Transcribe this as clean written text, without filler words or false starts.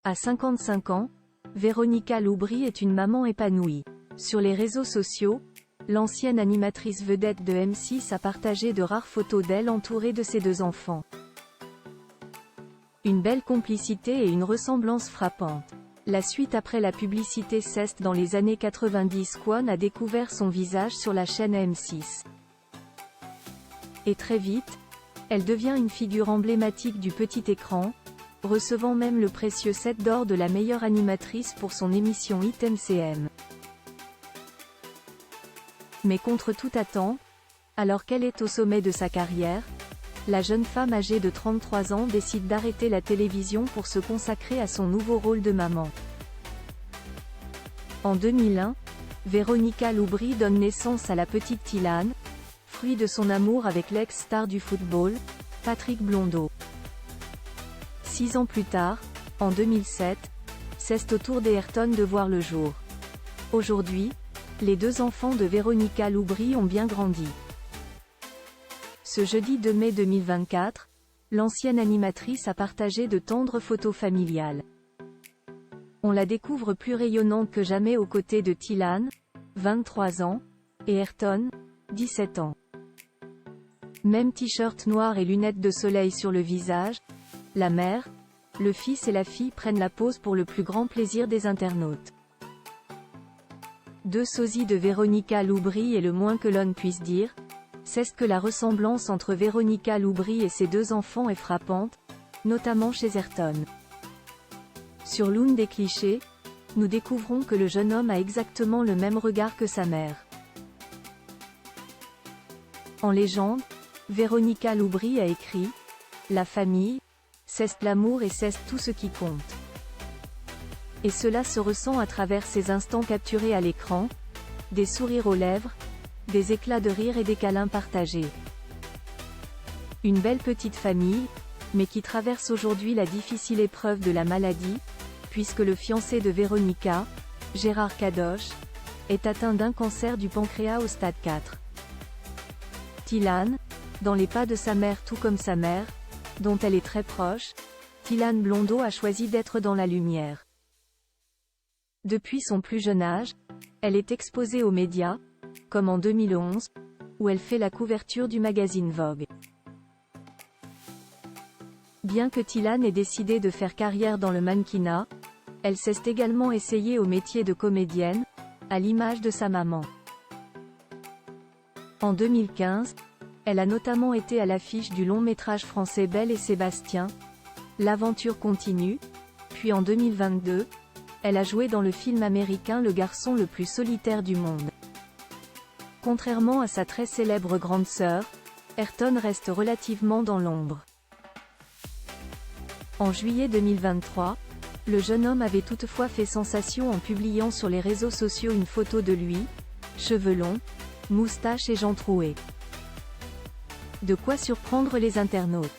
À 55 ans, Véronica Loubry est une maman épanouie. Sur les réseaux sociaux, l'ancienne animatrice vedette de M6 a partagé de rares photos d'elle entourée de ses 2 enfants. Une belle complicité et une ressemblance frappante. La suite après la publicité Cest dans les années 90, Kwon a découvert son visage sur la chaîne M6. Et très vite, elle devient une figure emblématique du petit écran, recevant même le précieux 7 d'or de la meilleure animatrice pour son émission Hit MCM. Mais contre toute attente, alors qu'elle est au sommet de sa carrière, la jeune femme âgée de 33 ans décide d'arrêter la télévision pour se consacrer à son nouveau rôle de maman. En 2001, Véronica Loubry donne naissance à la petite Thilane, fruit de son amour avec l'ex-star du football, Patrick Blondeau. 6 ans plus tard, en 2007, c'est au tour d'Ayrton de voir le jour. Aujourd'hui, les 2 enfants de Véronica Loubry ont bien grandi. Ce jeudi 2 mai 2024, l'ancienne animatrice a partagé de tendres photos familiales. On la découvre plus rayonnante que jamais aux côtés de Thilane, 23 ans, et Ayrton, 17 ans. Même t-shirt noir et lunettes de soleil sur le visage, la mère, le fils et la fille prennent la pose pour le plus grand plaisir des internautes. 2 sosies de Véronica Loubry et le moins que l'on puisse dire, c'est que la ressemblance entre Véronica Loubry et ses 2 enfants est frappante, notamment chez Ayrton. Sur l'une des clichés, nous découvrons que le jeune homme a exactement le même regard que sa mère. En légende, Véronica Loubry a écrit « La famille, c'est l'amour et c'est tout ce qui compte ». Et cela se ressent à travers ces instants capturés à l'écran, des sourires aux lèvres, des éclats de rire et des câlins partagés. Une belle petite famille, mais qui traverse aujourd'hui la difficile épreuve de la maladie, puisque le fiancé de Véronica, Gérard Kadosh, est atteint d'un cancer du pancréas au stade 4. Thilane, dans les pas de sa mère tout comme sa mère, dont elle est très proche, Thilane Blondeau a choisi d'être dans la lumière. Depuis son plus jeune âge, elle est exposée aux médias, comme en 2011, où elle fait la couverture du magazine Vogue. Bien que Thilane ait décidé de faire carrière dans le mannequinat, elle s'est également essayée au métier de comédienne, à l'image de sa maman. En 2015, elle a notamment été à l'affiche du long-métrage français Belle et Sébastien, L'aventure continue, puis en 2022, elle a joué dans le film américain Le garçon le plus solitaire du monde. Contrairement à sa très célèbre grande sœur, Ayrton reste relativement dans l'ombre. En juillet 2023, le jeune homme avait toutefois fait sensation en publiant sur les réseaux sociaux une photo de lui, cheveux longs, moustache et jambes trouées. De quoi surprendre les internautes.